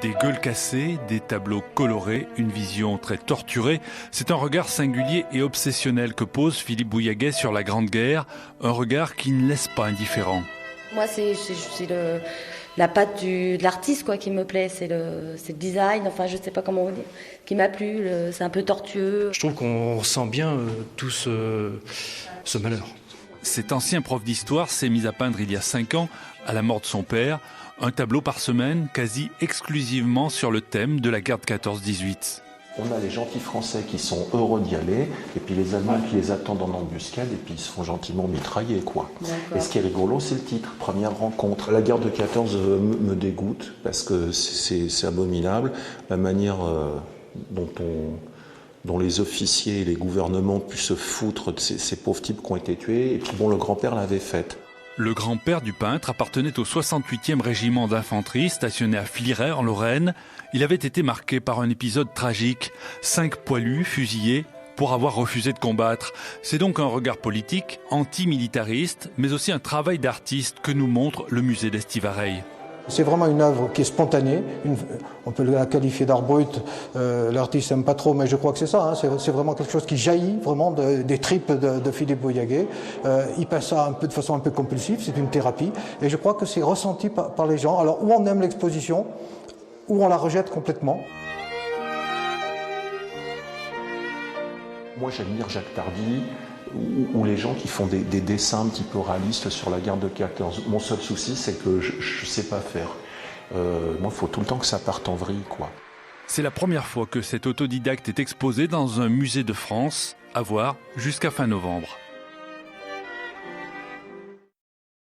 Des gueules cassées, des tableaux colorés, une vision très torturée. C'est un regard singulier et obsessionnel que pose Philippe Bouillaguet sur la Grande Guerre. Un regard qui ne laisse pas indifférent. Moi, c'est la patte de l'artiste quoi, qui me plaît. C'est le design, enfin, je ne sais pas comment vous dire, qui m'a plu. C'est un peu tortueux. Je trouve qu'on ressent bien tout ce malheur. Cet ancien prof d'histoire s'est mis à peindre il y a 5 ans, à la mort de son père, un tableau par semaine, quasi exclusivement sur le thème de la guerre de 14-18. On a les gentils Français qui sont heureux d'y aller, et puis les Allemands qui les attendent en embuscade, et puis ils se font gentiment mitrailler, quoi. Et ce qui est rigolo, c'est le titre, Première rencontre. La guerre de 14 me dégoûte, parce que c'est abominable, la manière dont les officiers et les gouvernements puissent se foutre de ces pauvres types qui ont été tués, et puis bon, le grand-père l'avait faite. Le grand-père du peintre appartenait au 68e régiment d'infanterie stationné à Flirey en Lorraine. Il avait été marqué par un épisode tragique. 5 poilus fusillés pour avoir refusé de combattre. C'est donc un regard politique, anti-militariste, mais aussi un travail d'artiste que nous montre le musée d'Estivareille. C'est vraiment une œuvre qui est spontanée, on peut la qualifier d'art brut, l'artiste n'aime pas trop, mais je crois que c'est ça, hein, c'est vraiment quelque chose qui jaillit vraiment des tripes de Philippe Bouillaguet. Il peint ça de façon un peu compulsive, c'est une thérapie, et je crois que c'est ressenti par les gens. Alors, ou on aime l'exposition, ou on la rejette complètement. Moi, j'admire Jacques Tardy, ou les gens qui font des dessins un petit peu réalistes sur la guerre de 14. Mon seul souci, c'est que je ne sais pas faire. Moi, il faut tout le temps que ça parte en vrille, quoi. C'est la première fois que cet autodidacte est exposé dans un musée de France, à voir jusqu'à fin novembre.